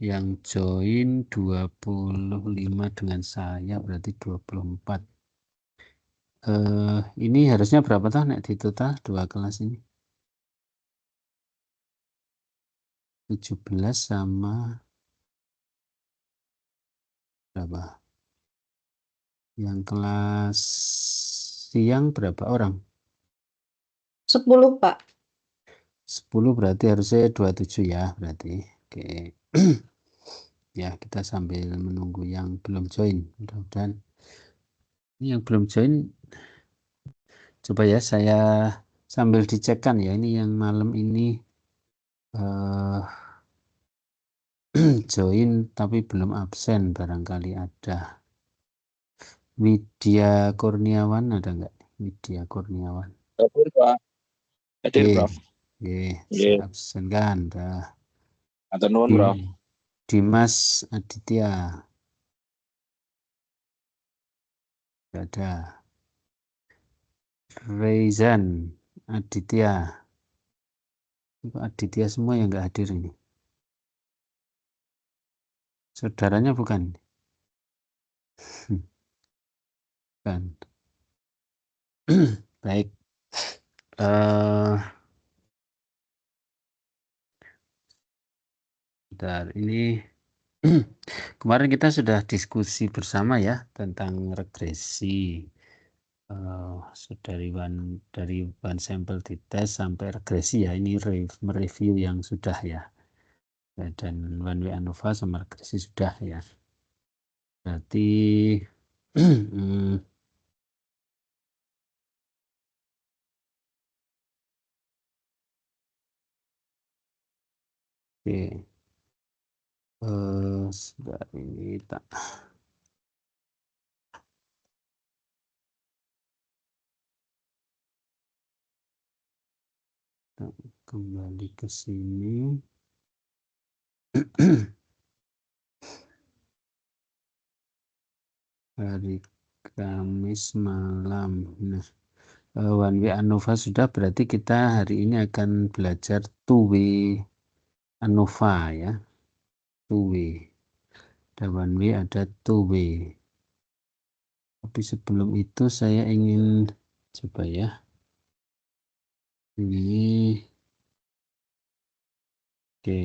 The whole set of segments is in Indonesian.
Yang join 25 dengan saya berarti 24. Ini harusnya berapa toh nek di total 2 kelas ini? 17 sama berapa? Yang kelas siang berapa orang? 10, Pak. 10 berarti harusnya 27 ya berarti. Oke. Ya, kita sambil menunggu yang belum join. Mudah-mudahan ini yang belum join coba ya saya sambil dicekkan ya ini yang malam ini join tapi belum absen barangkali ada. Widya Kurniawan ada nggak? Widya Kurniawan. Hadir, Pak. Hadir, Prof. Saya absen kan. Atur nuwun, Prof. Dimas Aditya. Nggak ada. Reizan Aditya. Aditya semua yang nggak hadir ini. Saudaranya bukan? Kan. Baik. Bentar, ini kemarin kita sudah diskusi bersama ya tentang regresi. Dari one sampel dites sampai regresi ya. Ini mereview yang sudah ya. Dan one way ANOVA sama regresi sudah ya. Berarti oke. Sebentar ini tak kembali ke sini. Hari Kamis malam. Nah, one way ANOVA sudah berarti kita hari ini akan belajar two way ANOVA ya. Two way. Ada one way, ada two way. Tapi sebelum itu saya ingin coba ya. Ini oke.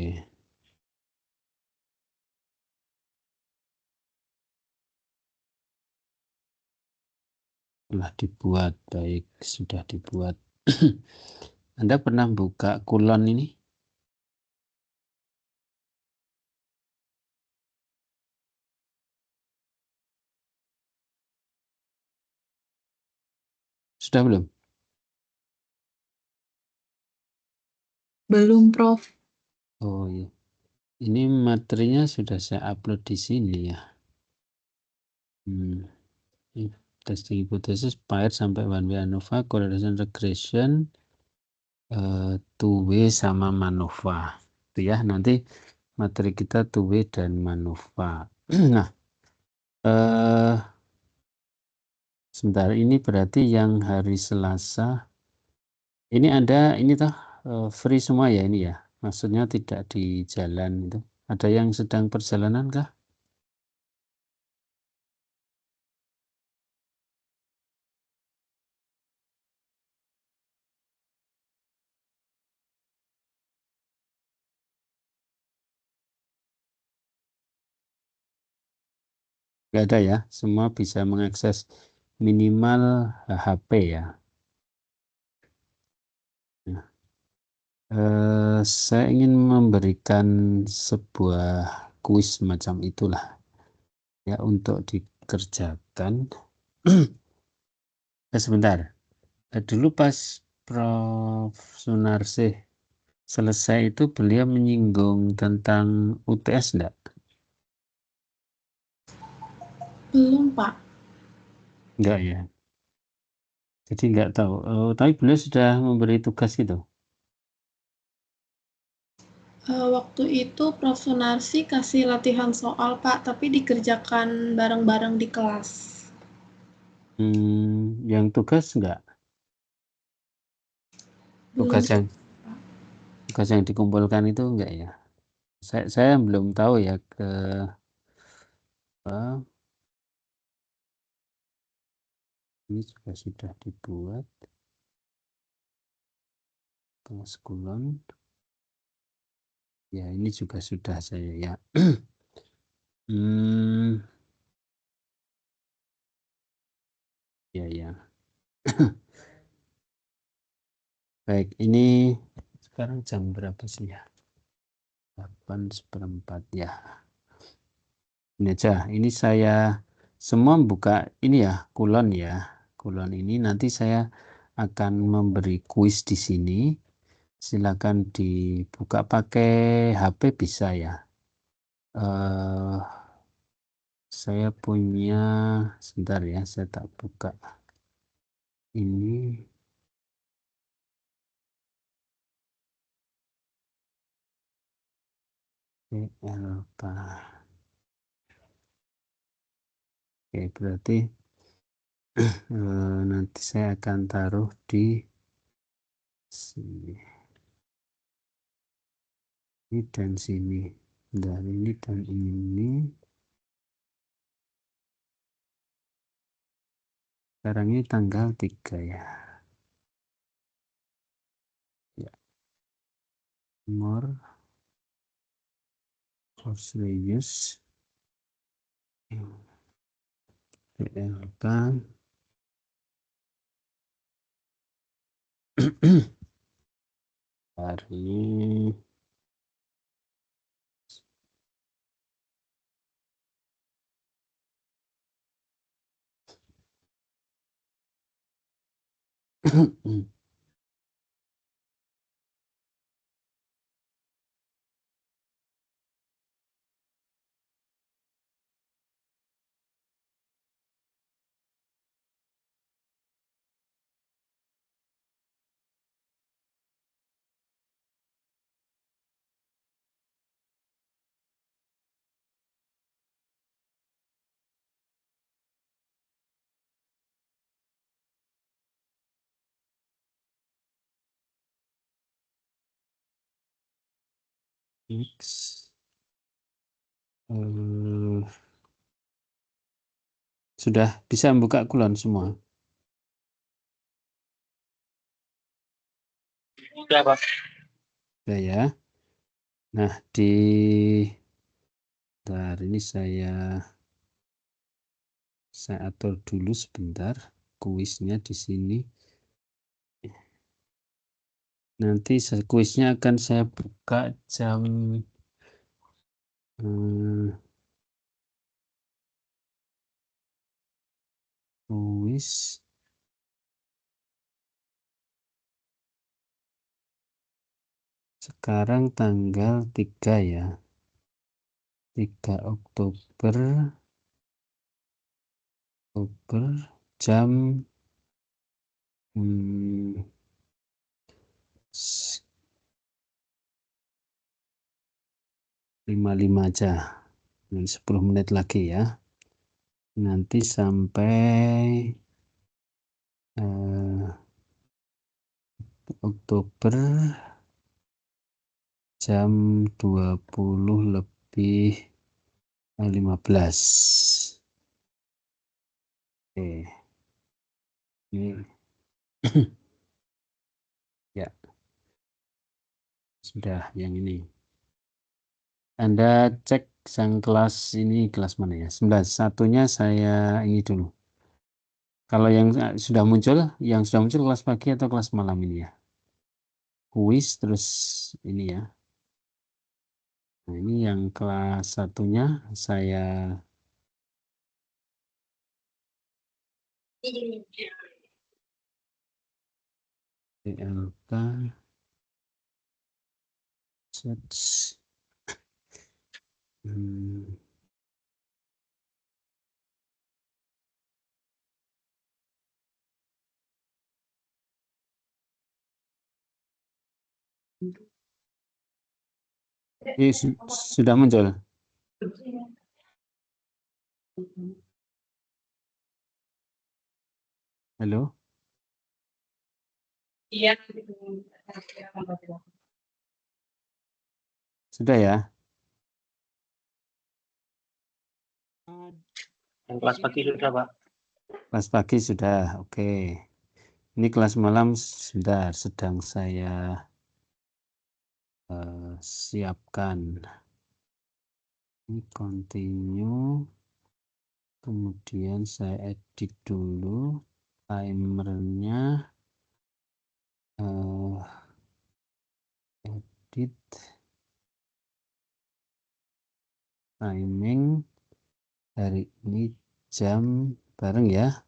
Telah dibuat, baik sudah dibuat. Anda pernah buka kulon ini? Sudah belum? Belum, Prof. Oh iya. Ini materinya sudah saya upload di sini ya. Testing hypothesis paired sampai one way ANOVA, correlation regression, two way sama MANOVA. Itu ya, nanti materi kita two way dan MANOVA. Nah, sebentar ini berarti yang hari Selasa. Ini Anda ini toh free semua ya ini ya. Maksudnya tidak di jalan itu. Ada yang sedang perjalanan kah? Nggak ada ya. Semua bisa mengakses minimal HP ya. Saya ingin memberikan sebuah kuis macam itulah ya untuk dikerjakan. Sebentar. Dulu pas Prof. Sunarsih selesai itu beliau menyinggung tentang UTS enggak? Belum, Pak. Enggak ya. Jadi enggak tahu. Tapi beliau sudah memberi tugas gitu. Waktu itu Prof. Sunarsi kasih latihan soal, Pak, tapi dikerjakan bareng-bareng di kelas. Yang tugas enggak? Belum. Tugas yang dikumpulkan itu enggak ya? Saya belum tahu ya ke ini juga sudah dibuat kelas kulon. Ya, ini juga sudah saya ya. Ya. Baik, ini sekarang jam berapa sih ya? 8:04 ya. Ini aja, ini saya semua buka ini ya, kulon ya. Kulon ini nanti saya akan memberi kuis di sini. Silakan dibuka pakai HP bisa ya. Saya punya, sebentar ya, saya tak buka. Ini PLK. Oke, berarti nanti saya akan taruh di sini. Ini dan sini. Dari ini dan ini. Sekarang ini tanggal 3 ya. Ya. More. Course reuse. PLK. Hari X. Sudah bisa membuka kulon semua? Ya, Pak. Sudah ya. Nah, ini saya atur dulu sebentar kuisnya di sini. Nanti kuisnya akan saya buka jam kuis sekarang tanggal 3 ya. 3 Oktober jam 5:05 aja. 10 menit lagi ya. Nanti sampai Oktober jam 20:15. Oke. Ini ya. Sudah yang ini. Anda cek sang kelas ini kelas mana ya? 11. Satunya saya ini dulu. Kalau yang sudah muncul kelas pagi atau kelas malam ini ya? Kuis terus ini ya. Nah, ini yang kelas satunya saya PLK search. Ini sudah muncul. Halo. Iya. Sudah ya? Yang kelas pagi sudah, Pak. Kelas pagi sudah, oke. Ini kelas malam sebentar, sedang saya siapkan. Ini continue. Kemudian saya edit dulu timernya. Edit timing hari ini jam bareng ya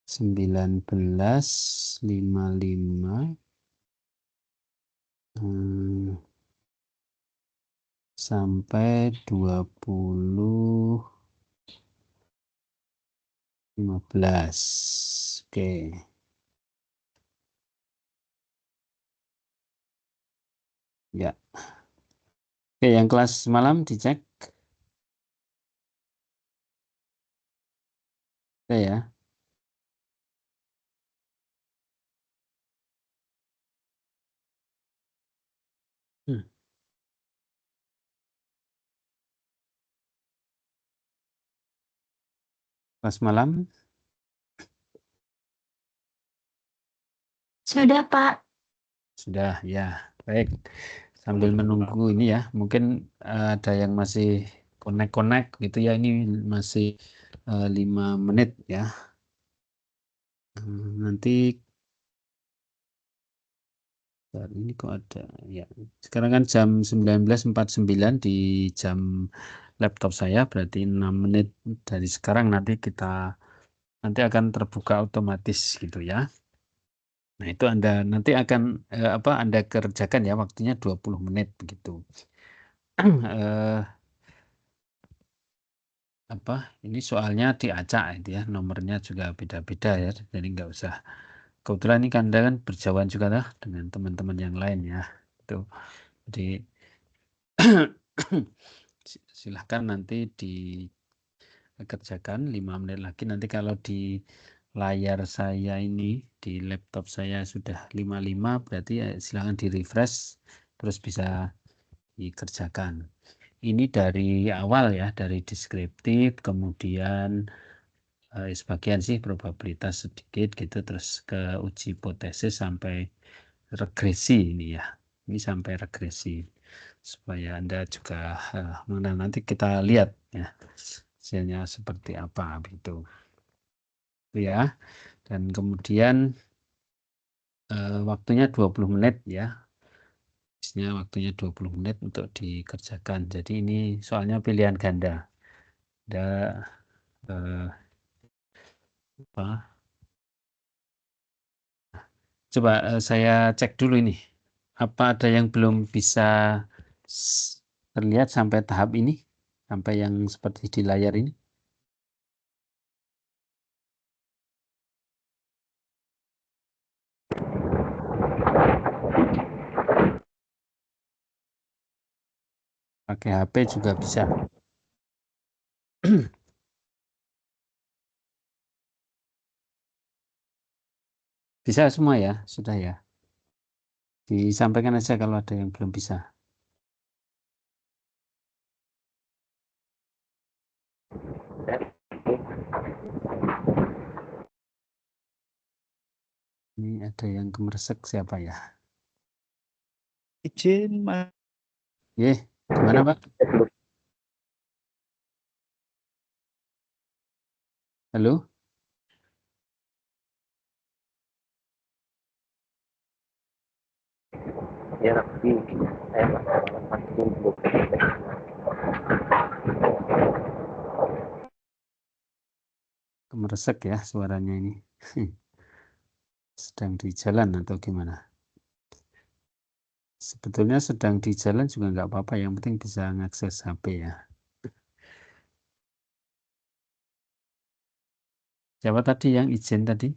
19.55 sampai 20.15. Oke. Ya. Oke, yang kelas malam dicek. Oke ya. Kelas malam Sudah, Pak. sudah ya. Baik. Sambil menunggu ini ya, mungkin ada yang masih connect gitu ya. Ini masih 5 menit ya. Nanti ini kok ada ya. Sekarang kan jam 19.49 di jam laptop saya, berarti 6 menit dari sekarang nanti akan terbuka otomatis gitu ya. Nah, itu Anda nanti akan Anda kerjakan ya, waktunya 20 menit begitu. Ini soalnya diacak itu ya, nomornya juga beda-beda ya, jadi nggak usah. Kebetulan ini Anda kan berjauhan juga lah dengan teman-teman yang lain ya. Itu. Jadi silahkan nanti dikerjakan 5 menit lagi. Nanti kalau di layar saya ini, di laptop saya sudah 55, berarti ya silahkan di refresh, terus bisa dikerjakan. Ini dari awal ya, dari deskriptif, kemudian sebagian sih probabilitas sedikit gitu, terus ke uji hipotesis sampai regresi ini ya. Ini sampai regresi supaya Anda juga nanti kita lihat ya hasilnya seperti apa gitu. Itu ya. Dan kemudian waktunya 20 menit ya. Biasanya waktunya 20 menit untuk dikerjakan. Jadi ini soalnya pilihan ganda. Ada coba saya cek dulu ini. Apa ada yang belum bisa terlihat sampai tahap ini? Sampai yang seperti di layar ini? Pakai HP juga bisa. Bisa semua ya, sudah ya. Disampaikan aja kalau ada yang belum bisa. Ini ada yang kemeresek siapa ya? Izin, Mas. Gimana Pak? Halo? Ya, tapi saya masih belum. Kemeresek ya suaranya ini. Sedang di jalan atau gimana? Sebetulnya sedang di jalan juga nggak apa-apa, yang penting bisa mengakses HP ya. Siapa tadi yang izin tadi?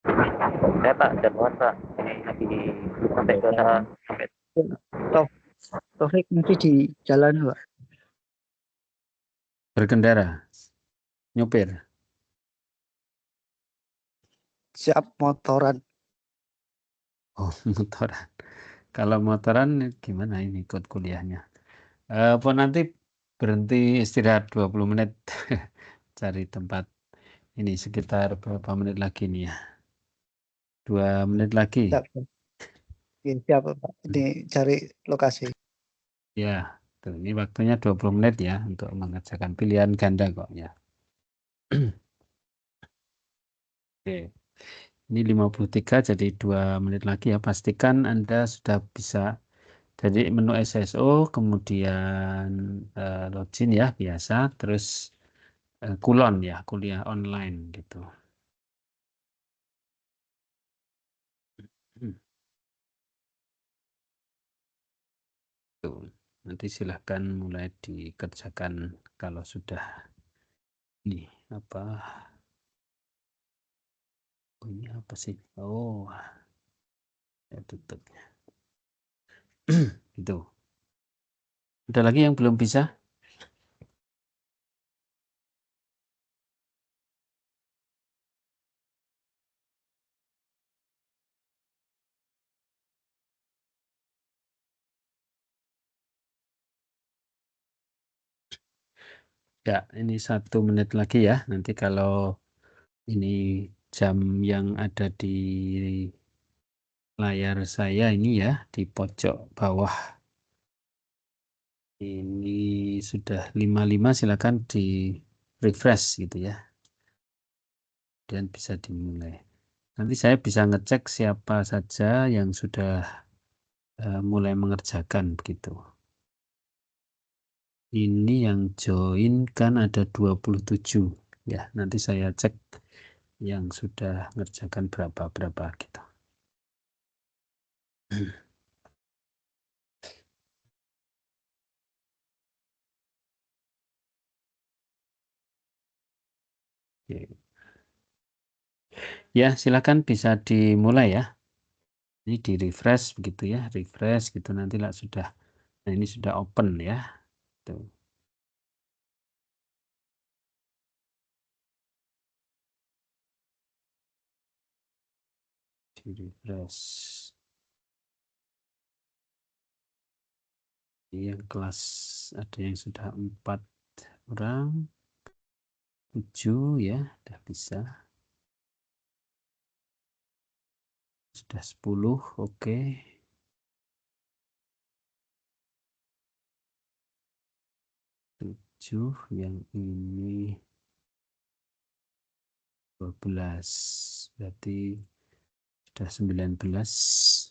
Saya Pak, dan Pak, ini lagi sampai ke sampai. Taufik masih di jalan, Pak. Berkendara, nyopir. Siap motoran. Oh, motoran. Kalau motoran gimana ini ikut kuliahnya? Apa nanti berhenti istirahat 20 menit. Cari tempat ini sekitar berapa menit lagi nih ya? 2 menit lagi. Siap. Oke, siap Pak. Ini cari lokasi. Ya, tuh, ini waktunya 20 menit ya untuk mengerjakan pilihan ganda kok ya. Oke. Ini 53 jadi 2 menit lagi ya. Pastikan Anda sudah bisa jadi menu SSO, kemudian login ya biasa, terus kulon ya, kuliah online gitu. Tuh, nanti silahkan mulai dikerjakan kalau sudah ini apa? Oh, ini apa sih? Oh, ya tutup. Gitu. Ada lagi yang belum bisa? Ya, ini 1 menit lagi ya. Nanti kalau ini jam yang ada di layar saya ini ya, di pojok bawah. Ini sudah 55, silakan di refresh gitu ya. Dan bisa dimulai. Nanti saya bisa ngecek siapa saja yang sudah mulai mengerjakan begitu. Ini yang join kan ada 27 ya. Nanti saya cek yang sudah ngerjakan berapa gitu. Oke. Ya, silakan bisa dimulai ya. Ini di refresh begitu ya, refresh gitu nanti lah sudah. Nah, ini sudah open ya. Tuh. Di refresh. Ini yang kelas ada yang sudah 4 orang, 7 ya, sudah bisa. Sudah 10, oke. 7, yang ini 12, berarti sudah 19.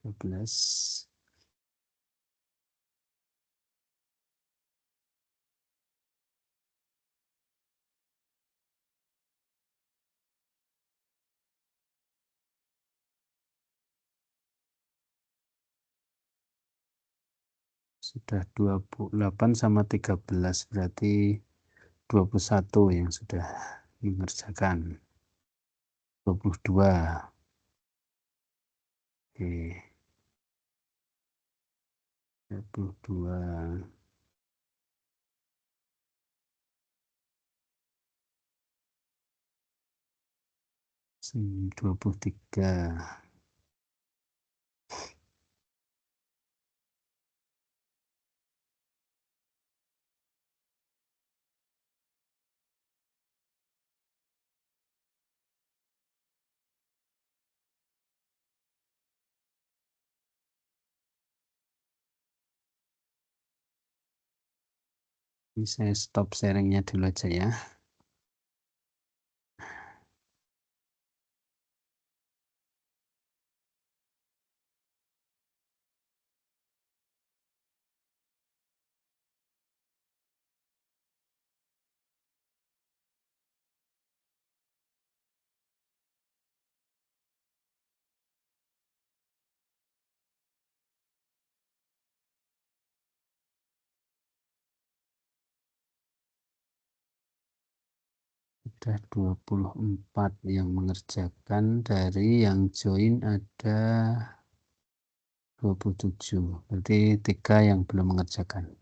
12. Sudah 28 sama 13, berarti 21 yang sudah mengerjakan. 22. Oke. 22. 23. Ini saya stop sharingnya dulu aja ya. Sudah 24 yang mengerjakan, dari yang join ada 27, berarti 3 yang belum mengerjakan.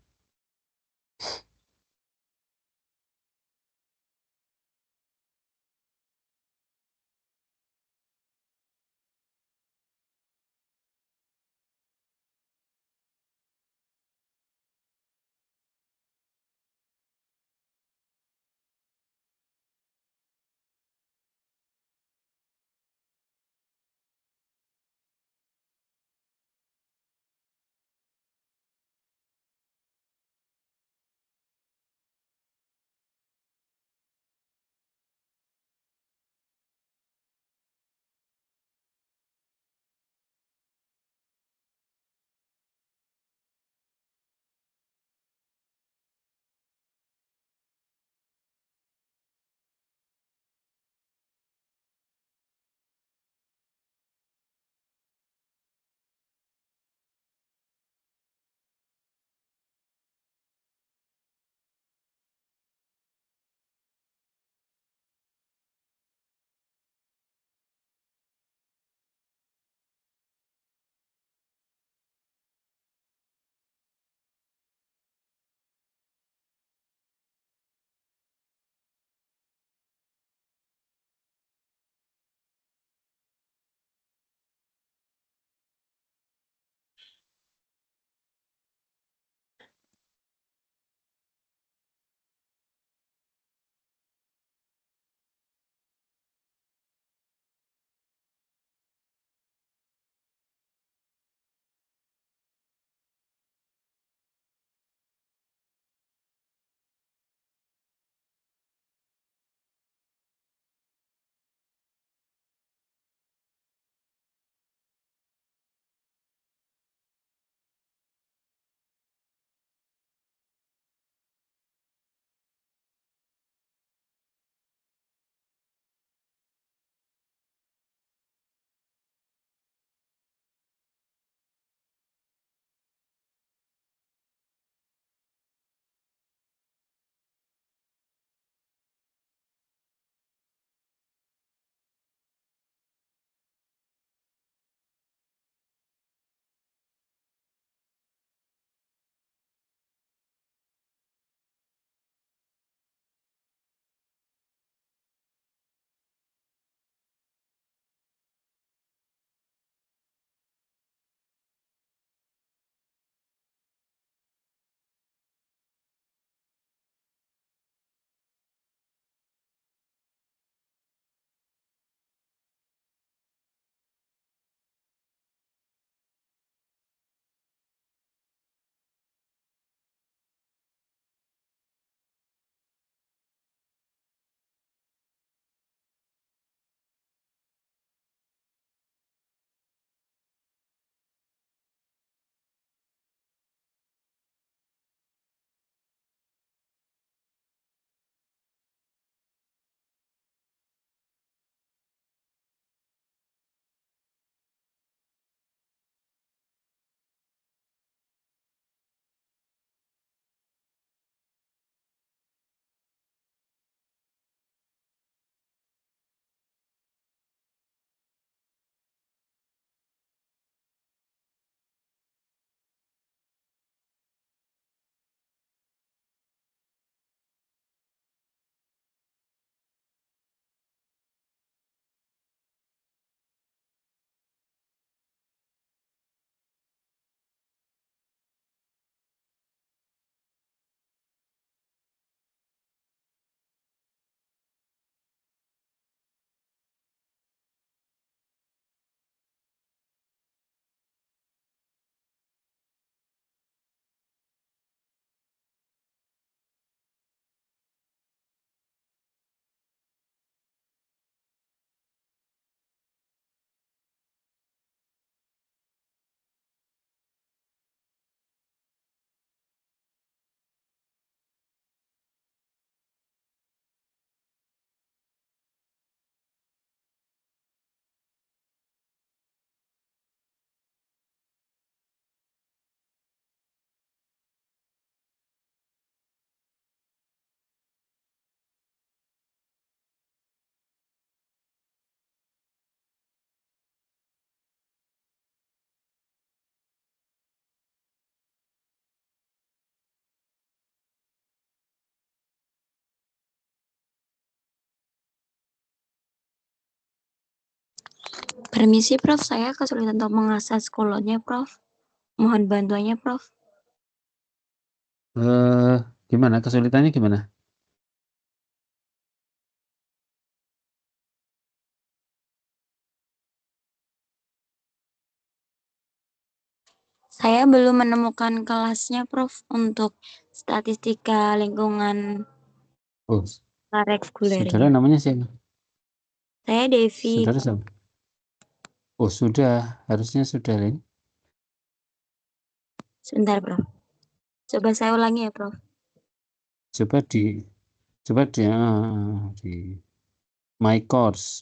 Permisi Prof, saya kesulitan untuk mengakses kolonnya Prof. Mohon bantuannya Prof. Gimana kesulitannya gimana? Saya belum menemukan kelasnya Prof untuk statistika lingkungan Oh, reguler. saudara namanya siapa? Saya Devi. Saudara siapa? Oh, sudah. Harusnya sudah ini. Sebentar Prof. Coba saya ulangi ya Prof. Coba di my course.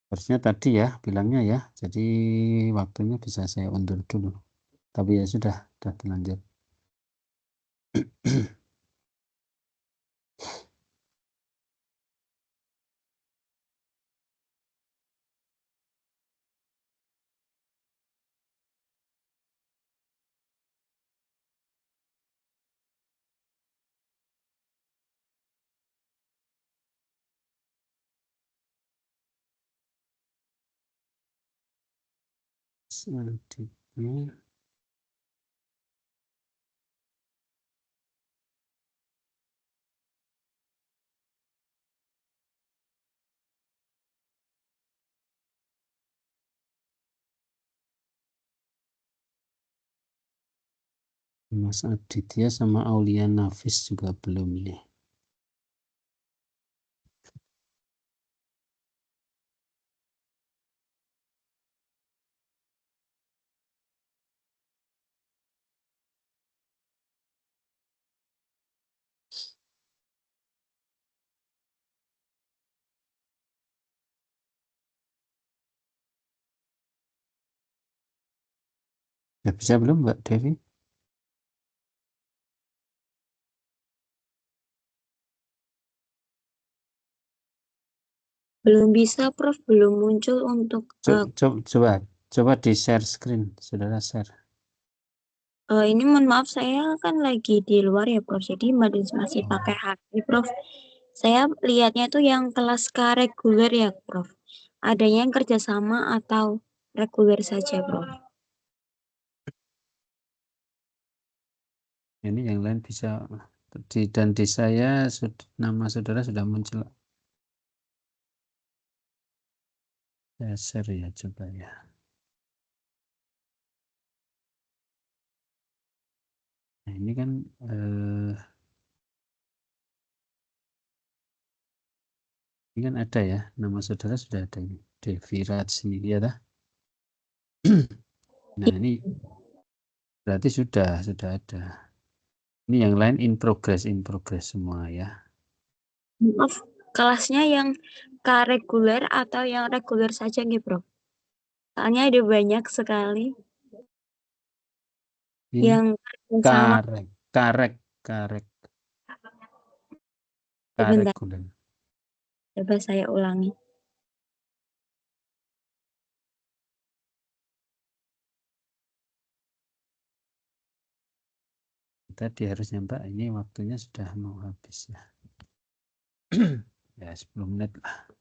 Harusnya tadi ya bilangnya ya. Jadi waktunya bisa saya undur dulu. Tapi ya sudah terlanjur. Selanjutnya. Mas Aditya sama Aulia Nafis juga belum ini. Ya, bisa belum Mbak Devi? Belum bisa Prof, belum muncul untuk Coba di share screen, saudara share. ini mohon maaf saya kan lagi di luar ya Prof, jadi masih pakai HP Prof. Saya lihatnya itu yang kelas K reguler ya Prof. Adanya yang kerjasama atau reguler saja Prof. Ini yang lain bisa dan di saya nama saudara sudah muncul. Saya share ya, coba ya. Nah, ini kan ini kan ada ya, nama saudara sudah ada ini. Devi Rajni, ya dah. Nah, ini berarti sudah ada. Ini yang lain in progress semua ya. Maaf, kelasnya yang K reguler atau yang reguler saja nih Prof? Soalnya ada banyak sekali Ini yang sama. karek Sebentar, reguler. coba saya ulangi. Tadi harusnya Mbak, ini waktunya sudah mau habis ya. Ya 10 menit lah.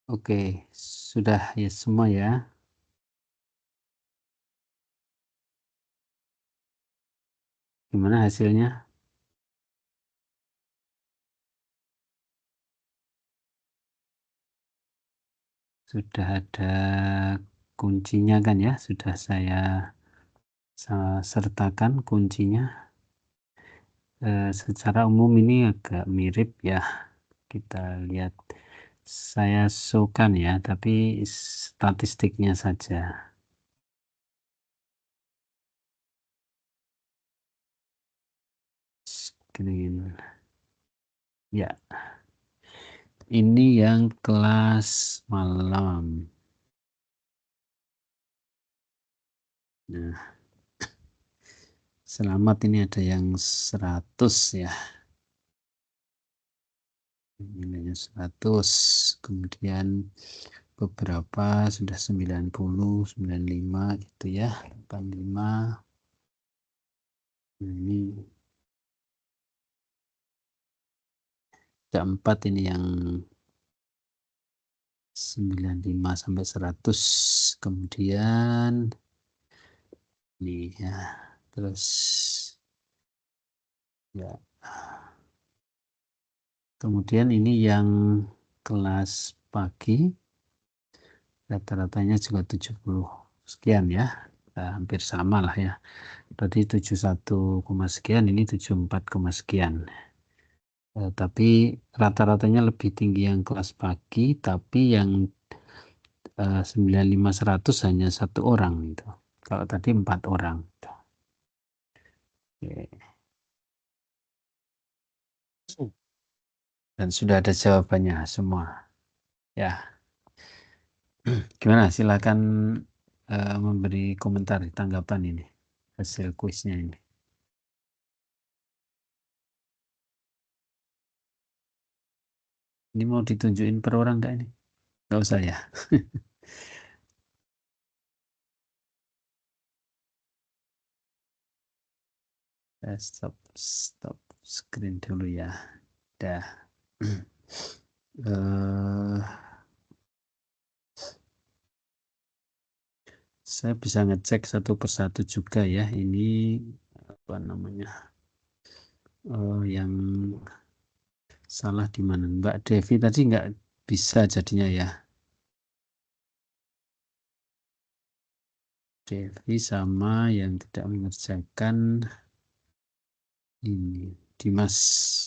Oke, sudah ya semua ya. Gimana hasilnya? Sudah ada kuncinya kan ya? Sudah saya sertakan kuncinya. Secara umum ini agak mirip ya. Kita lihat. Saya showkan ya, tapi statistiknya saja. Screen. Ya. Ini yang kelas malam. Nah. Selamat, ini ada yang 100 ya. Nilainya 100. Kemudian beberapa sudah 90, 95 gitu ya. 85. Nah, ini ada 4 ini yang 95 sampai 100. Kemudian ini ya. Terus ya. Kemudian ini yang kelas pagi. Rata-ratanya juga 70 sekian ya. Nah, hampir sama lah ya. Tadi 71, sekian, ini 74, sekian. Tapi rata-ratanya lebih tinggi yang kelas pagi, tapi yang 95-100 hanya 1 orang gitu. Kalau tadi 4 orang. Oke. Dan sudah ada jawabannya semua. Ya. Gimana? Silakan memberi komentar, tanggapan ini hasil kuisnya ini. Ini mau ditunjukin per orang nggak ini? Nggak usah ya. Stop screen dulu ya. Dah. Saya bisa ngecek satu persatu juga ya. Ini apa namanya? Yang salah di mana? Mbak Devi tadi nggak bisa jadinya ya. Devi sama yang tidak mengerjakan ini Dimas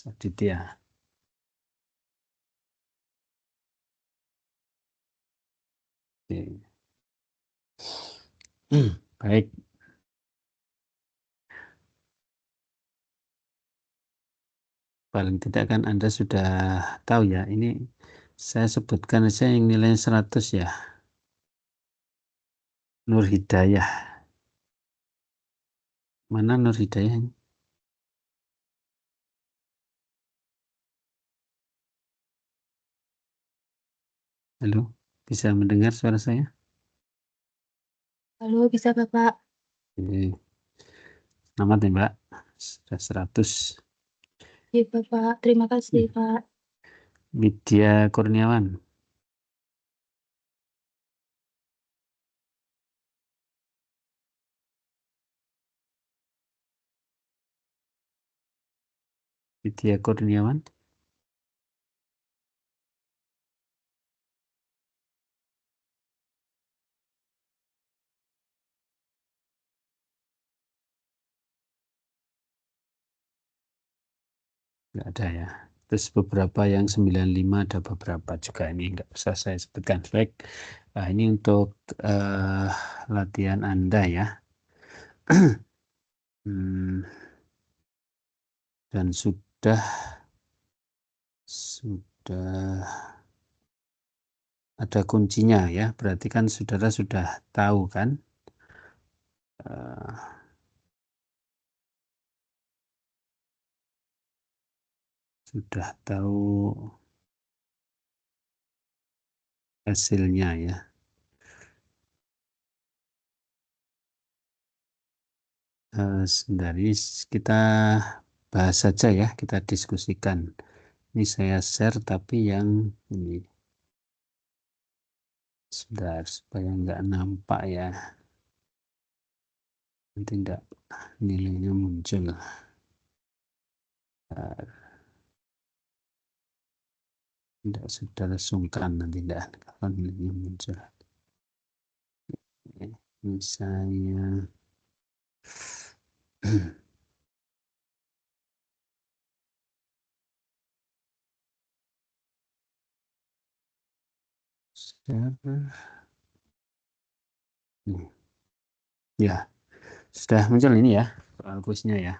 Aditya. Oke. Baik. Paling tidak kan Anda sudah tahu ya. Ini saya sebutkan saja yang nilainya 100 ya. Nur Hidayah. Mana Nur Hidayah? Halo, bisa mendengar suara saya? Halo, bisa Bapak? Selamat ya Mbak, sudah 100. Iya Bapak, terima kasih Pak. Widya Kurniawan. Widya Kurniawan. Nggak ada ya. Terus beberapa yang 95 ada beberapa juga, ini nggak bisa saya sebutkan. Baik, nah, ini untuk latihan Anda ya. Dan sudah ada kuncinya ya. Berarti kan saudara sudah tahu kan. Sudah tahu hasilnya ya. Sebentar, kita bahas saja ya, kita diskusikan. Ini saya share tapi yang ini. Sebentar, supaya nggak nampak ya. Nanti enggak nilainya muncul. Tidak saudara sungkan nanti tidak kalau nilainya muncul. Misalnya ya, sudah muncul ini ya soal kuisnya ya.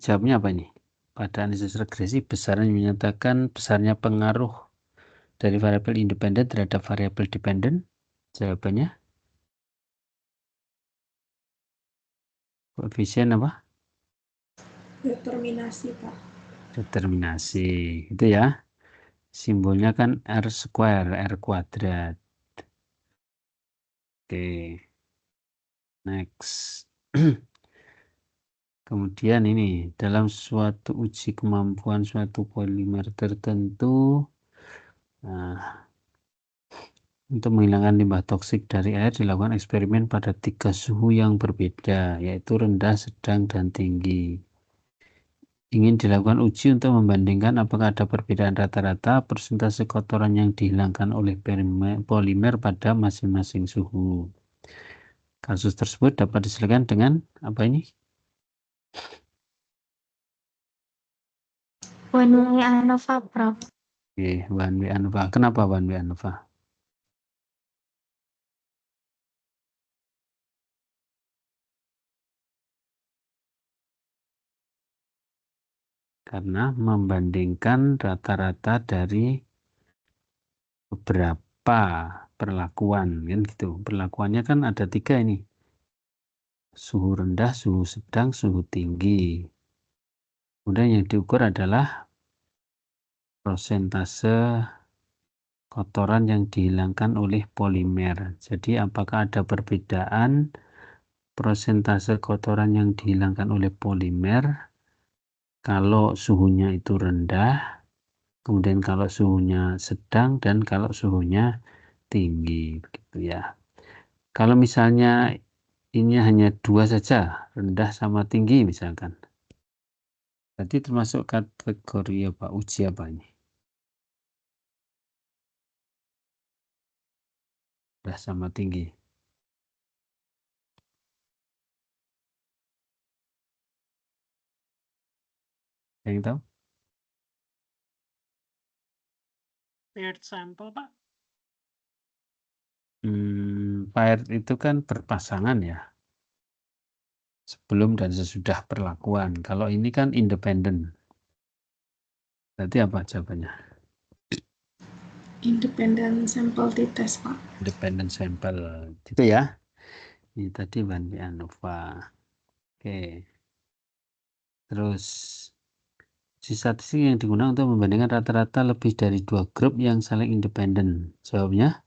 Jawabnya apa ini? Pada analisis regresi, besarnya menyatakan besarnya pengaruh dari variabel independen terhadap variabel dependen. Jawabannya koefisien apa? Determinasi, Pak. Determinasi. Itu ya. Simbolnya kan R square, R kuadrat. Oke. Next. Kemudian ini, dalam suatu uji kemampuan suatu polimer tertentu, untuk menghilangkan limbah toksik dari air dilakukan eksperimen pada 3 suhu yang berbeda, yaitu rendah, sedang, dan tinggi. Ingin dilakukan uji untuk membandingkan apakah ada perbedaan rata-rata persentase kotoran yang dihilangkan oleh polimer pada masing-masing suhu. Kasus tersebut dapat diselesaikan dengan apa ini? One way ANOVA, Prof. Oke, one way ANOVA. Kenapa one way ANOVA? Karena membandingkan rata-rata dari beberapa perlakuan, kan gitu. Perlakuannya kan ada 3 ini. Suhu rendah, suhu sedang, suhu tinggi. Kemudian yang diukur adalah persentase kotoran yang dihilangkan oleh polimer. Jadi apakah ada perbedaan persentase kotoran yang dihilangkan oleh polimer kalau suhunya itu rendah, kemudian kalau suhunya sedang, dan kalau suhunya tinggi, begitu ya. Kalau misalnya ini hanya 2 saja, rendah sama tinggi misalkan, berarti termasuk kategori apa? Uji apa ini? Rendah sama tinggi. Yang tahu? Paired sample, Pak. Paired itu kan berpasangan ya. Sebelum dan sesudah perlakuan. Kalau ini kan independen. Berarti apa jawabannya? Independent sample titest, Pak. Independent sample. Itu ya. Ini tadi one way ANOVA. Oke. Terus uji statistik yang digunakan untuk membandingkan rata-rata lebih dari 2 grup yang saling independen. Jawabnya?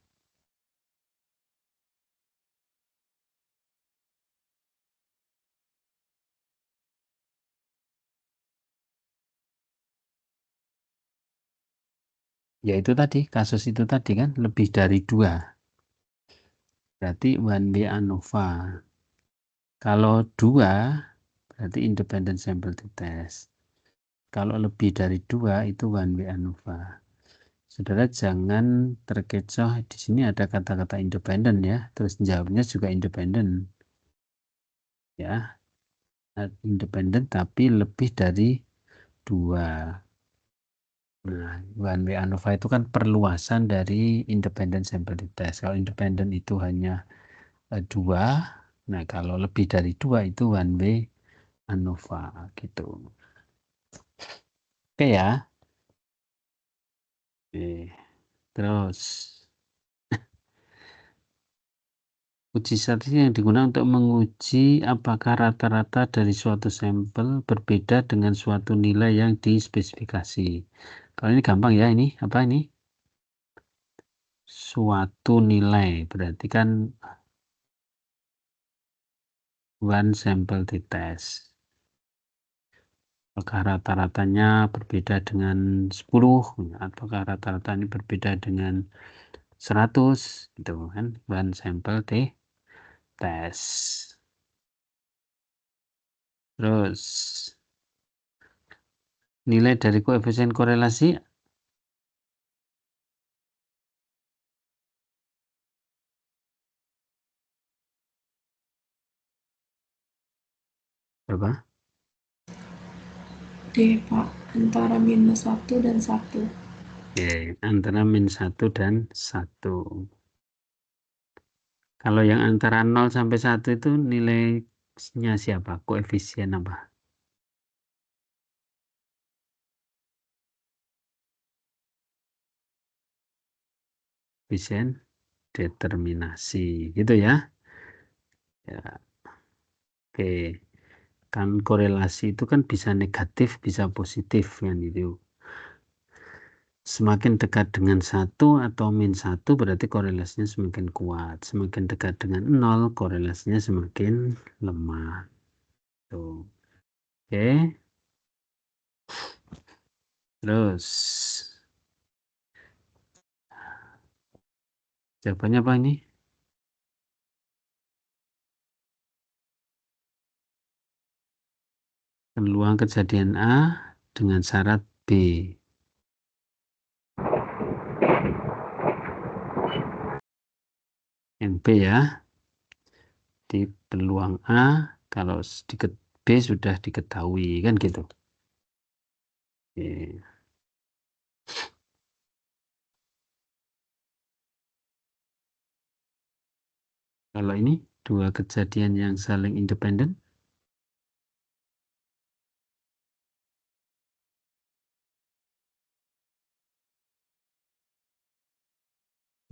Ya itu tadi, kasus itu tadi kan lebih dari 2. Berarti one way ANOVA. Kalau 2 berarti independent sample test. Kalau lebih dari 2 itu one way ANOVA. Saudara jangan terkecoh, di sini ada kata-kata independen ya, terus jawabnya juga independen. Ya. Independen tapi lebih dari 2. Nah, one way ANOVA itu kan perluasan dari independent sample test. Kalau independen itu hanya 2, nah kalau lebih dari 2 itu one way ANOVA gitu. Oke ya. Oke. Terus uji statistik yang digunakan untuk menguji apakah rata-rata dari suatu sampel berbeda dengan suatu nilai yang dispesifikasi. Kalau ini gampang ya, ini apa ini? Suatu nilai, berarti kan one sample t-test. Apakah rata-ratanya berbeda dengan 10 ataukah rata-ratanya berbeda dengan 100 gitu kan, one sample t-test. Terus nilai dari koefisien korelasi berapa? D, Pak. Antara -1 dan 1. Oke, antara -1 dan 1. Kalau yang antara 0 sampai 1 itu nilainya siapa? Koefisien apa? Koefisien determinasi, gitu ya. Ya. Oke. Kan korelasi itu kan bisa negatif, bisa positif kan itu. Semakin dekat dengan 1 atau -1 berarti korelasinya semakin kuat. Semakin dekat dengan 0 korelasinya semakin lemah. Tuh. Oke. Terus jawabannya apa ini? Peluang kejadian A dengan syarat B. Yang B ya. Di peluang A kalau B sudah diketahui kan gitu. Oke. Kalau ini dua kejadian yang saling independen.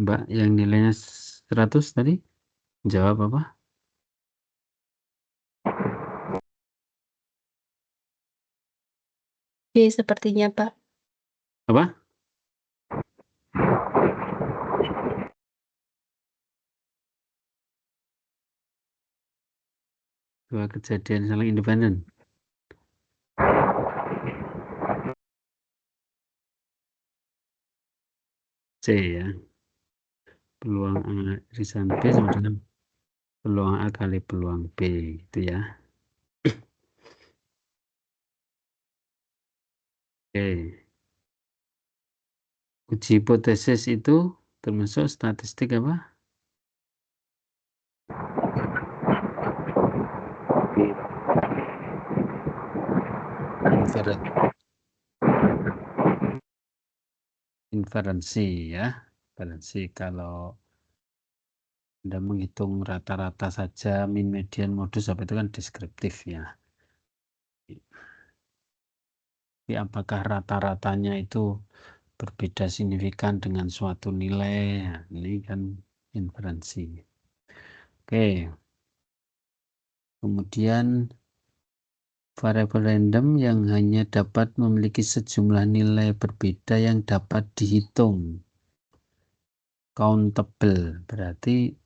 Mbak yang nilainya 100 tadi jawab apa? B sepertinya, Pak. Apa? Dua kejadian saling independen. C ya. Peluang A irisan B sama dengan peluang A kali peluang B itu ya. Oke. Uji hipotesis itu termasuk statistik apa? Inferensi ya. Inferensi kalau Anda menghitung rata-rata saja, min, median, modus, apa itu kan deskriptif ya. Tapi apakah rata-ratanya itu berbeda signifikan dengan suatu nilai? Nah, ini kan inferensi. Oke. Kemudian variabel random yang hanya dapat memiliki sejumlah nilai berbeda yang dapat dihitung. Countable berarti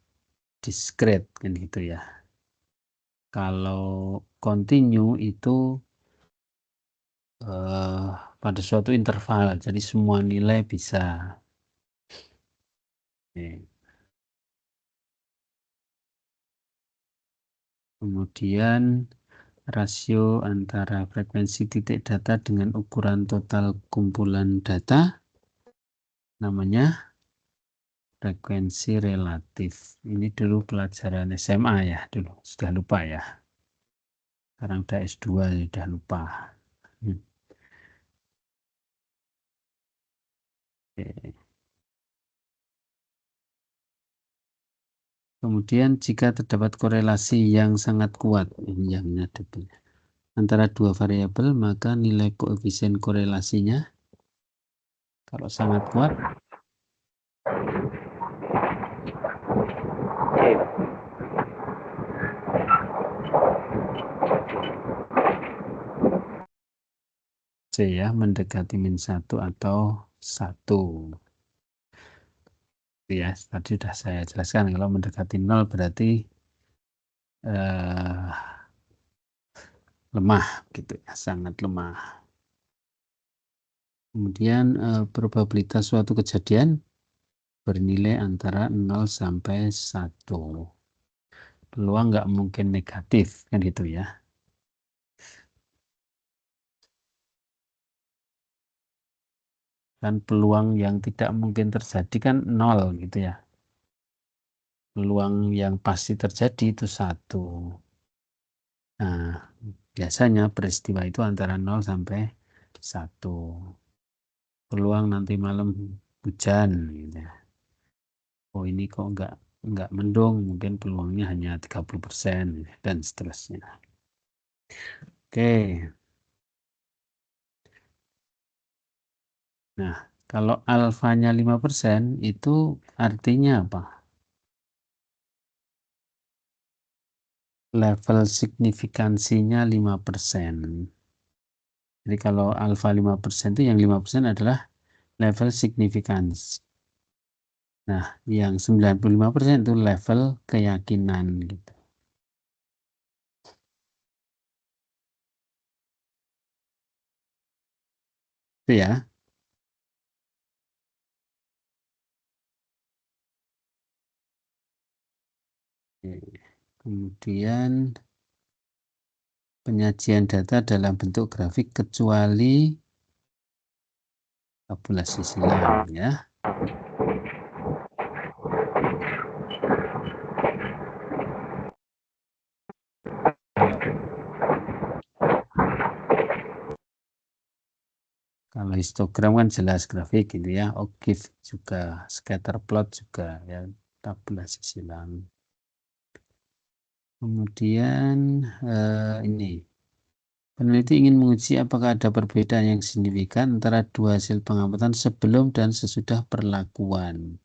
discrete kan gitu ya. Kalau continue itu pada suatu interval, jadi semua nilai bisa. Kemudian rasio antara frekuensi titik data dengan ukuran total kumpulan data namanya frekuensi relatif. Ini dulu pelajaran SMA ya, dulu sudah lupa ya. Sekarang udah S2 sudah lupa. Oke. Kemudian jika terdapat korelasi yang sangat kuat antara dua variabel, maka nilai koefisien korelasinya kalau sangat kuat C ya, mendekati -1 atau 1. Ya, tadi sudah saya jelaskan kalau mendekati 0 berarti lemah gitu ya, sangat lemah. Kemudian probabilitas suatu kejadian bernilai antara 0 sampai 1. Peluang nggak mungkin negatif kan gitu ya. Dan peluang yang tidak mungkin terjadi kan 0 gitu ya. Peluang yang pasti terjadi itu 1. Nah, biasanya peristiwa itu antara 0 sampai 1. Peluang nanti malam hujan gitu ya. Oh ini kok nggak mendung, mungkin peluangnya hanya 30% dan seterusnya. Oke. Nah, kalau alfanya 5% itu artinya apa? Level signifikansinya 5%. Jadi kalau alfa 5% itu yang 5% adalah level signifikansi. Nah, yang 95% itu level keyakinan gitu. Itu ya. Kemudian penyajian data dalam bentuk grafik kecuali tabulasi silang ya. Kalau histogram kan jelas grafik gitu ya, OGIF juga, scatter plot juga ya, tabulasi silang. Kemudian ini peneliti ingin menguji apakah ada perbedaan yang signifikan antara dua hasil pengamatan sebelum dan sesudah perlakuan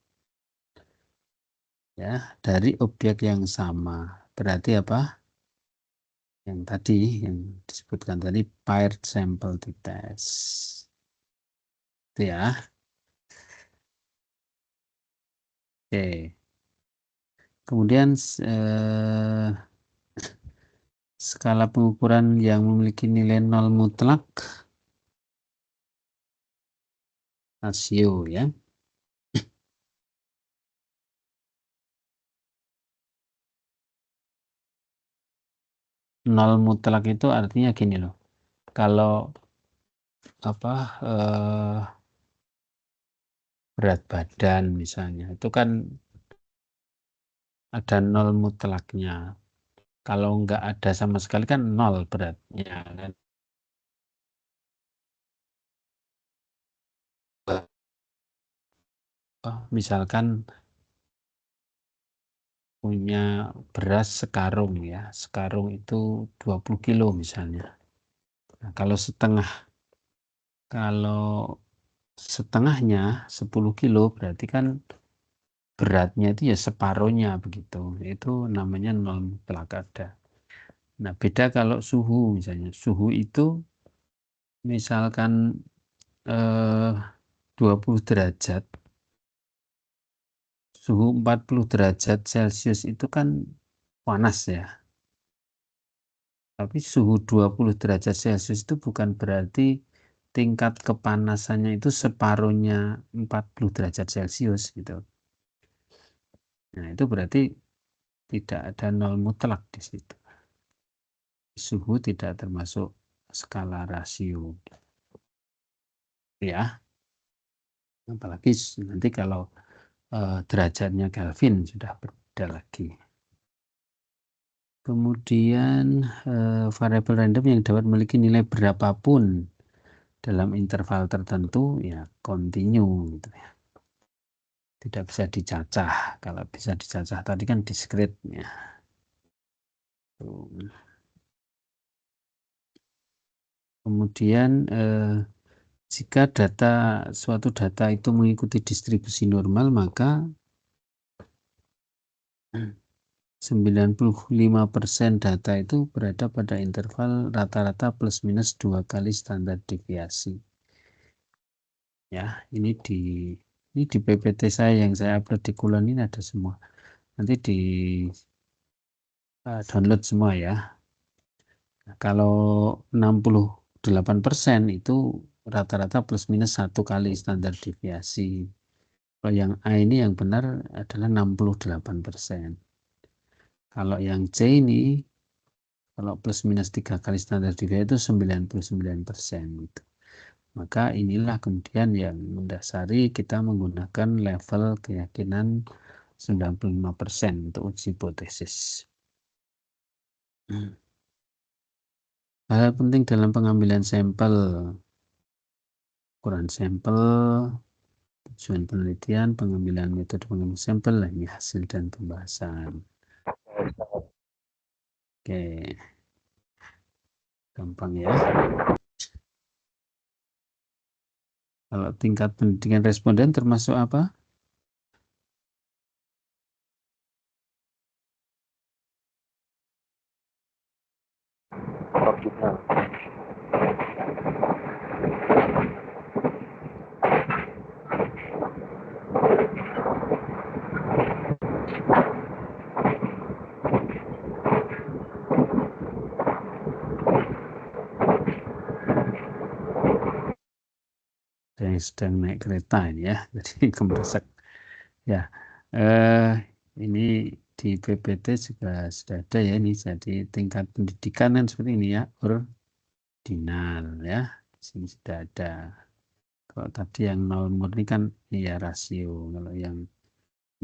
ya dari objek yang sama. Berarti apa? Yang tadi yang disebutkan tadi paired sample t-test. Itu ya. Oke. Kemudian skala pengukuran yang memiliki nilai 0 mutlak, rasio ya. Nol mutlak itu artinya gini loh. Kalau apa berat badan misalnya, itu kan ada 0 mutlaknya. Kalau nggak ada sama sekali kan 0 beratnya kan. Misalkan punya beras sekarung ya, sekarung itu 20 kilo misalnya. Nah, kalau setengahnya 10 kilo berarti kan beratnya itu ya separuhnya begitu. Itu namanya 0 mutlak ada. Nah, beda kalau suhu misalnya. Suhu itu misalkan 20 derajat. Suhu 40 derajat Celcius itu kan panas ya. Tapi suhu 20 derajat Celcius itu bukan berarti tingkat kepanasannya itu separuhnya 40 derajat Celcius gitu. Nah, itu berarti tidak ada 0 mutlak di situ. Suhu tidak termasuk skala rasio. Ya. Apalagi nanti kalau derajatnya Kelvin sudah berbeda lagi. Kemudian variabel random yang dapat memiliki nilai berapapun dalam interval tertentu ya kontinu gitu ya. Tidak bisa dicacah. Kalau bisa dicacah tadi kan discrete ya. Kemudian jika suatu data itu mengikuti distribusi normal maka 95% data itu berada pada interval rata-rata plus minus 2 kali standar deviasi. Ya, ini di PPT saya yang saya upload di Kulon ini ada semua. Nanti download semua ya. Nah, kalau 68% itu rata-rata plus minus 1 kali standar deviasi. Kalau yang A ini yang benar adalah 68%. Kalau yang C ini, kalau plus minus 3 kali standar deviasi itu 99%. Gitu. Maka inilah kemudian yang mendasari kita menggunakan level keyakinan 95% untuk uji hipotesis. Hal penting dalam pengambilan sampel, ukuran sampel, tujuan penelitian, pengambilan metode pengambilan sampel, ini hasil dan pembahasan. Oke, gampang ya. Kalau tingkat pendidikan responden termasuk apa? Optimal. Saya sedang naik kereta ini ya, jadi kemesek. Ya, ini di PPT juga sudah ada ya, ini jadi tingkat pendidikan kan seperti ini ya, ordinal ya, di sini sudah ada. Kalau tadi yang nol murni kan ya rasio, kalau yang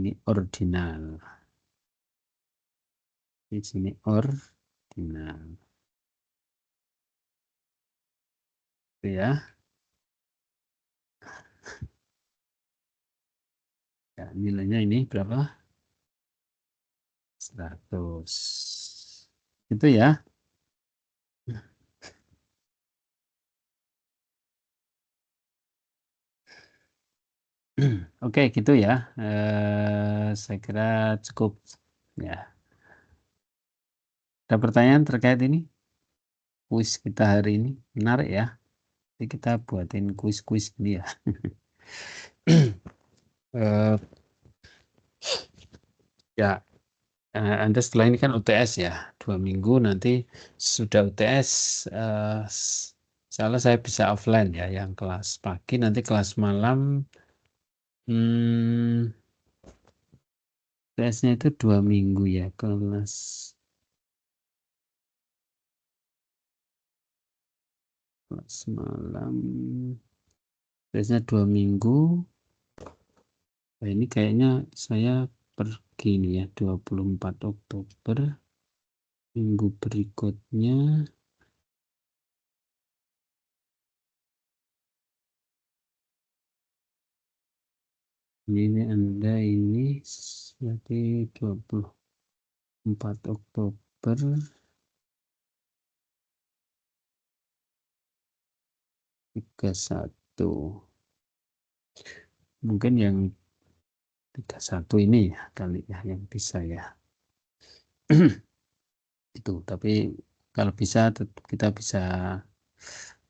ini ordinal. Di sini ordinal. Itu ya. Ya, nilainya ini berapa? 100. Itu ya. Oke, gitu ya. Saya kira cukup. Ya. Ada pertanyaan terkait ini? Kuis kita hari ini menarik ya. Jadi kita buatin kuis-kuis ini ya. Ya, Anda setelah ini kan UTS ya, 2 minggu nanti sudah UTS, salah saya bisa offline ya, yang kelas pagi nanti kelas malam, UTS-nya itu 2 minggu ya, kelas malam, UTS-nya 2 minggu. Nah, ini kayaknya saya pergi nih ya, 24 Oktober, minggu berikutnya. Ini Anda ini berarti 24 Oktober. Tiga satu. Mungkin yang 31 ini ya kali ya yang bisa ya. Itu, tapi kalau bisa kita bisa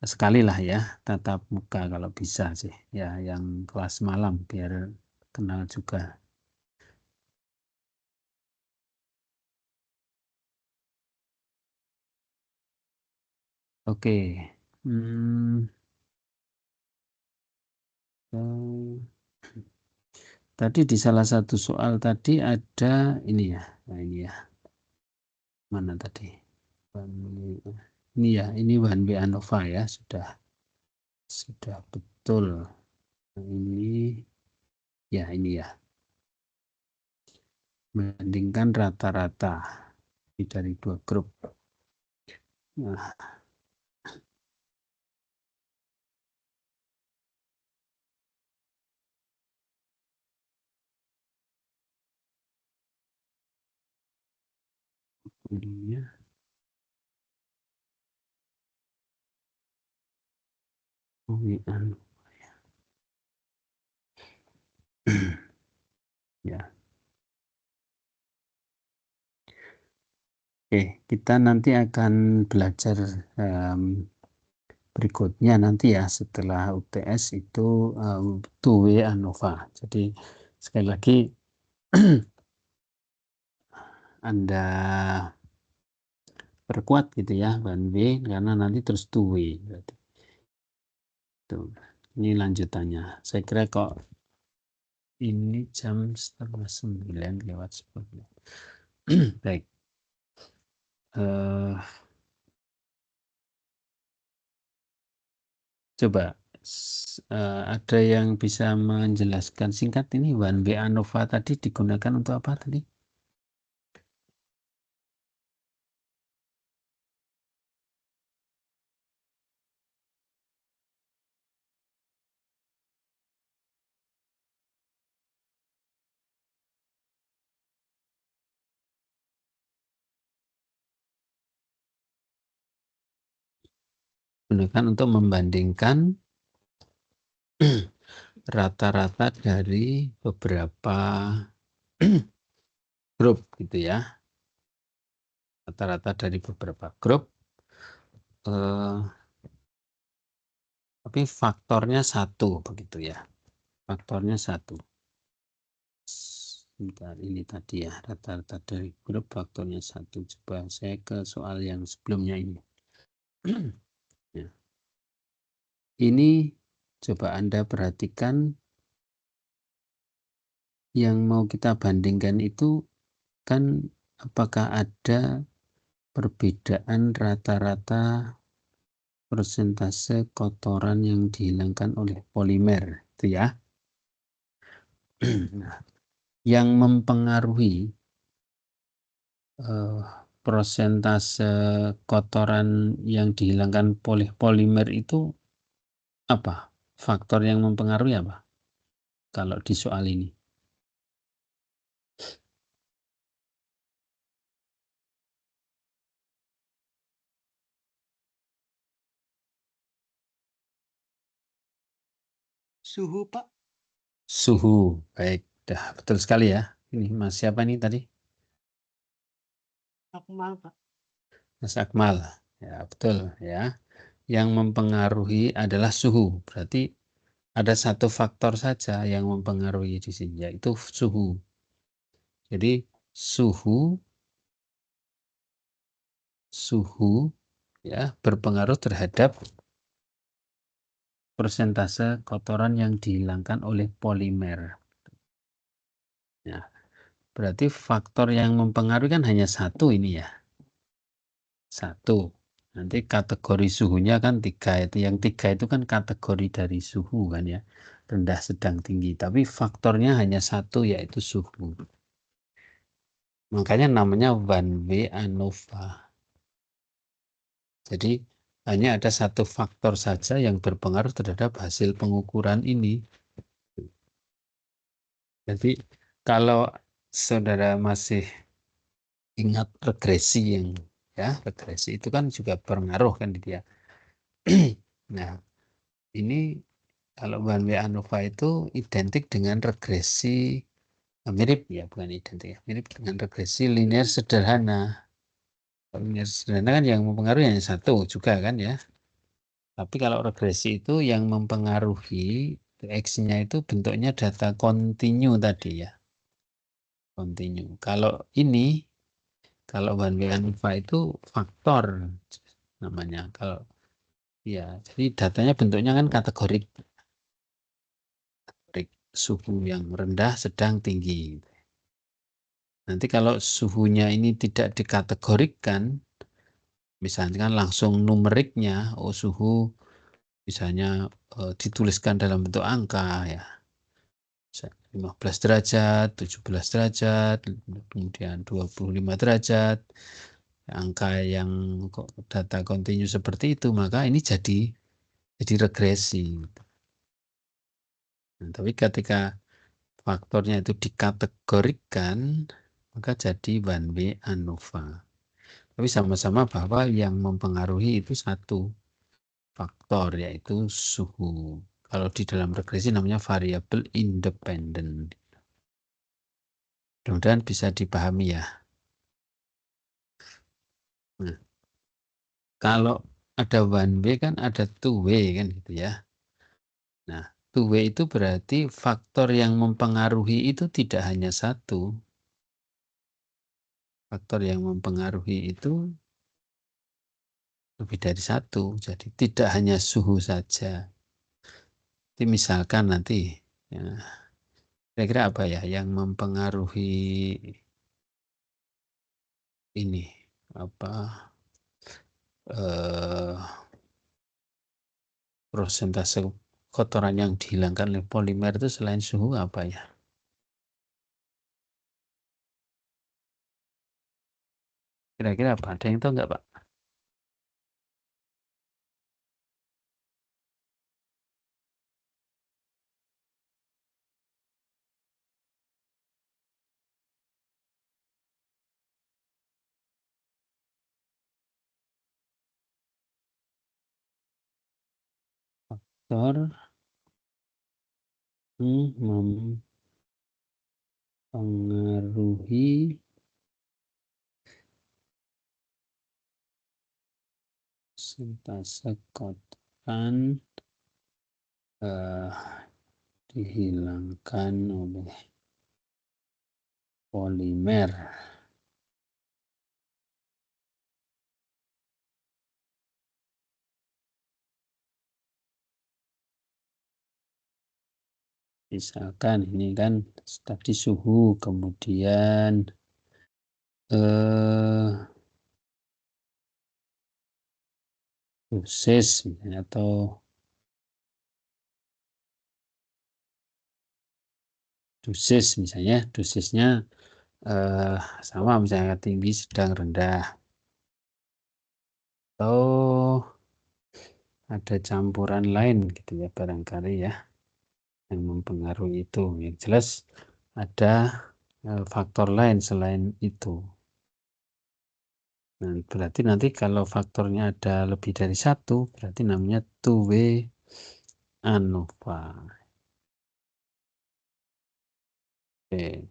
sekali lah ya tatap muka kalau bisa sih ya, yang kelas malam biar kenal juga. Oke. Tadi di salah satu soal tadi ada ini ya. Nah, ini ya. Mana tadi? Ini ya, ini One Way ANOVA ya, sudah betul. Nah, ini ya, ini ya. Bandingkan rata-rata dari 2 grup. Nah, ini ya. Oke, kita nanti akan belajar berikutnya nanti ya setelah UTS itu two-way ANOVA. Jadi sekali lagi Anda perkuat gitu ya one way karena nanti terus two way berarti. Tuh. Ini lanjutannya. Saya kira kok ini jam 8:30 lewat 10. Baik. Coba ada yang bisa menjelaskan singkat ini one way ANOVA tadi digunakan untuk apa tadi? Gunakan untuk membandingkan rata-rata dari beberapa grup gitu ya. Rata-rata dari beberapa grup. Tapi faktornya satu begitu ya. Faktornya satu. Bentar, ini tadi ya rata-rata dari grup faktornya satu. Coba saya ke soal yang sebelumnya ini. Ya. Ini coba Anda perhatikan yang mau kita bandingkan itu kan apakah ada perbedaan rata-rata persentase kotoran yang dihilangkan oleh polimer itu ya. Nah, yang mempengaruhi persentase kotoran yang dihilangkan oleh polimer itu apa? Faktor yang mempengaruhi apa? Kalau di soal ini. Suhu, Pak. Suhu. Baik, dah betul sekali ya. Ini Mas siapa nih tadi? Akmal, Pak. Mas Akmal. Ya, betul ya. Yang mempengaruhi adalah suhu. Berarti ada satu faktor saja yang mempengaruhi di sini, yaitu suhu. Jadi suhu ya berpengaruh terhadap persentase kotoran yang dihilangkan oleh polimer. Ya, berarti faktor yang mempengaruhi kan hanya satu ini ya. Satu. Nanti kategori suhunya kan 3 itu. Yang 3 itu kan kategori dari suhu kan ya. Rendah, sedang, tinggi. Tapi faktornya hanya satu yaitu suhu. Makanya namanya one way ANOVA. Jadi hanya ada satu faktor saja yang berpengaruh terhadap hasil pengukuran ini. Jadi kalau saudara masih ingat regresi yang ya regresi itu kan juga berpengaruh kan dia. Nah ini kalau one way ANOVA itu identik dengan regresi mirip ya bukan identik ya mirip dengan regresi linear sederhana. Linear sederhana kan yang mempengaruhi hanya satu juga kan ya. Tapi kalau regresi itu yang mempengaruhi X-nya itu bentuknya data kontinu tadi ya. Kontinu. Kalau ini, kalau one way ANOVA itu faktor namanya. Kalau ya, jadi datanya bentuknya kan kategorik. Suhu yang rendah, sedang, tinggi. Nanti kalau suhunya ini tidak dikategorikan, misalnya langsung numeriknya, suhu misalnya dituliskan dalam bentuk angka ya. 15 derajat, 17 derajat, kemudian 25 derajat. Angka yang data kontinu seperti itu, maka ini jadi regresi. Nah, tapi ketika faktornya itu dikategorikan, maka jadi one way ANOVA. Tapi sama-sama bahwa yang mempengaruhi itu satu faktor, yaitu suhu. Kalau di dalam regresi namanya variabel independen. Mudah-mudahan bisa dipahami ya. Nah, kalau ada one way kan ada two way kan gitu ya. Nah, two way itu berarti faktor yang mempengaruhi itu tidak hanya satu. faktor yang mempengaruhi itu lebih dari satu, jadi tidak hanya suhu saja. Jadi misalkan nanti, ya, kira-kira apa ya yang mempengaruhi ini apa persentase kotoran yang dihilangkan oleh polimer itu selain suhu apa ya? Kira-kira apa? Ada yang tahu nggak, Pak? Faktor mempengaruhi persentase kotoran dihilangkan oleh polimer. Misalkan ini kan tadi suhu, kemudian dosis atau dosis misalnya, dosisnya sama misalnya tinggi, sedang, rendah. Atau ada campuran lain gitu ya barangkali ya yang mempengaruhi itu. Yang jelas ada faktor lain selain itu. Nah, berarti nanti kalau faktornya ada lebih dari satu, berarti namanya two-way ANOVA. Oke.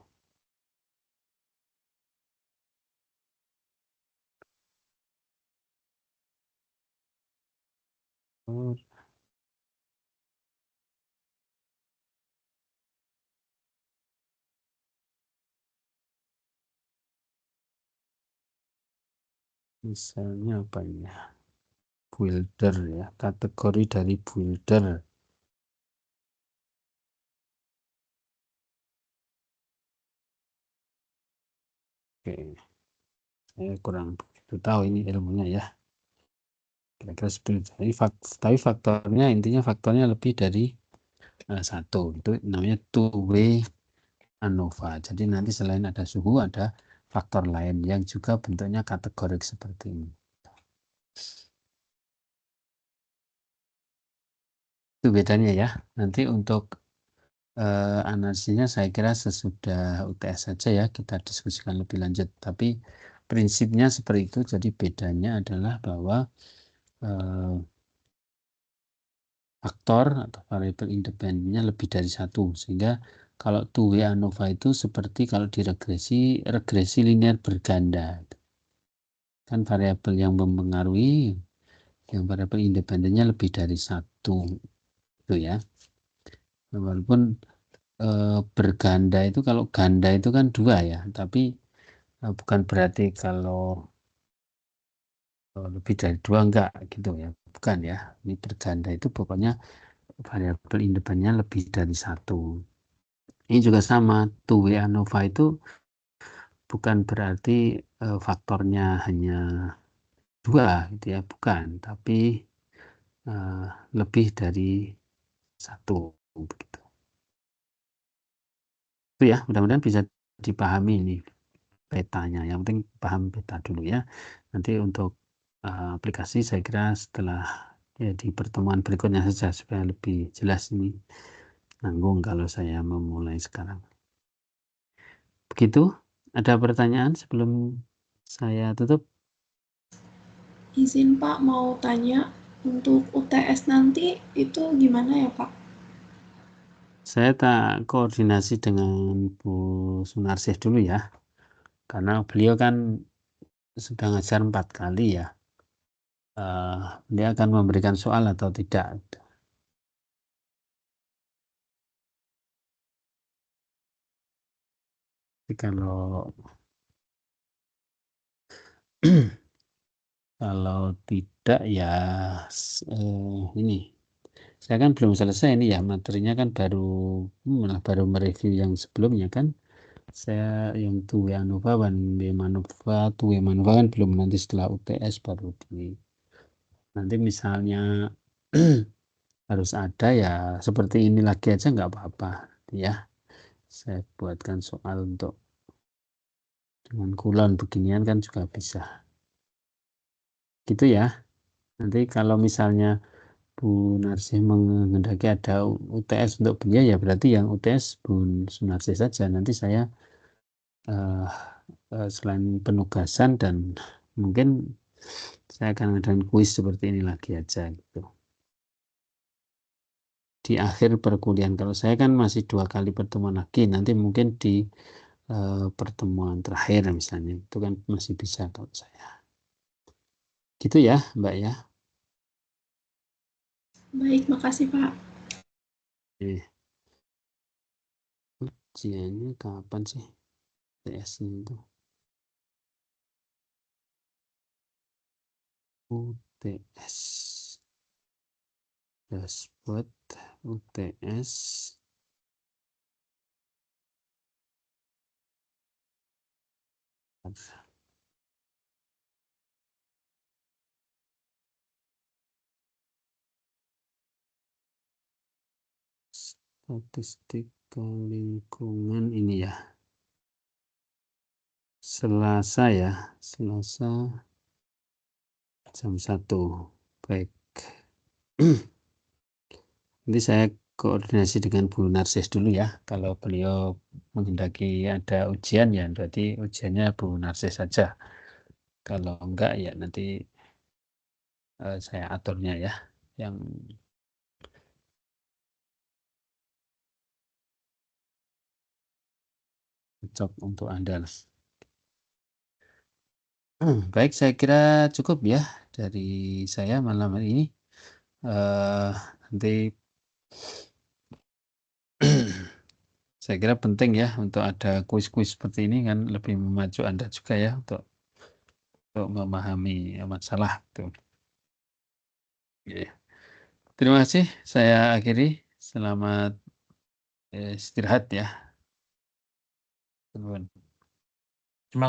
Misalnya apa ya? Builder ya, kategori dari builder. Oke, saya kurang begitu tahu ini ilmunya ya. Kira-kira seperti itu. Tapi faktornya intinya faktornya lebih dari satu. Itu namanya two-way ANOVA. Jadi nanti selain ada suhu ada faktor lain yang juga bentuknya kategorik seperti ini. Itu bedanya ya. Nanti untuk analisisnya saya kira sesudah UTS saja ya kita diskusikan lebih lanjut. Tapi prinsipnya seperti itu. Jadi bedanya adalah bahwa faktor atau variabel independennya lebih dari satu. Sehingga kalau two-way ANOVA itu seperti kalau di regresi linear berganda. Kan variabel yang mempengaruhi, yang variabel independennya lebih dari satu. Itu ya. Walaupun berganda itu kalau ganda itu kan dua ya, tapi bukan berarti kalau lebih dari dua enggak gitu ya, bukan ya. Ini berganda itu pokoknya variabel independennya lebih dari satu. Ini juga sama, two-way ANOVA itu bukan berarti faktornya hanya dua gitu ya, bukan, tapi lebih dari satu begitu. Itu ya, mudah-mudahan bisa dipahami ini petanya. Yang penting paham peta dulu ya. Nanti untuk aplikasi saya kira setelah ya di pertemuan berikutnya saja supaya lebih jelas ini nanggung kalau saya memulai sekarang. Begitu. Ada pertanyaan sebelum saya tutup? Izin Pak, mau tanya, untuk UTS nanti itu gimana ya Pak? Saya tak koordinasi dengan Bu Sunarsih dulu ya. Karena beliau kan sudah ngajar 4 kali ya. Dia akan memberikan soal atau tidak. Jadi kalau Kalau tidak ya ini. Saya kan belum selesai ini ya, materinya kan baru mereview yang sebelumnya kan. Saya yang tuwe ANOVA, one way manuva, tuwe manuva kan belum, nanti setelah UTS baru nanti misalnya harus ada ya seperti ini lagi aja nggak apa-apa ya. Saya buatkan soal untuk dengan kulon beginian kan juga bisa. Gitu ya. Nanti kalau misalnya Bu Narsih menghendaki ada UTS untuk beliau ya berarti yang UTS Bu Narsih saja. Nanti saya selain penugasan dan mungkin saya akan ngadain kuis seperti ini lagi aja gitu. Di akhir perkuliahan, kalau saya kan masih 2 kali pertemuan lagi, nanti mungkin di pertemuan terakhir misalnya itu kan masih bisa kalau saya. Gitu ya Mbak ya. Baik, makasih Pak. Ujiannya kapan sih? TS-nya itu. UTS. Dashboard UTS. Statistika lingkungan ini ya. Selasa ya, Selasa jam 1. Baik. Nanti saya koordinasi dengan Bu Narsis dulu ya. Kalau beliau menghendaki ada ujian ya berarti ujiannya Bu Narsis saja. Kalau enggak ya nanti saya aturnya ya. Yang cocok untuk Anda. Baik, saya kira cukup ya dari saya malam hari ini. Nanti saya kira penting ya untuk ada kuis-kuis seperti ini kan lebih memacu Anda juga ya untuk memahami masalah itu. Terima kasih. Saya akhiri. Selamat istirahat ya.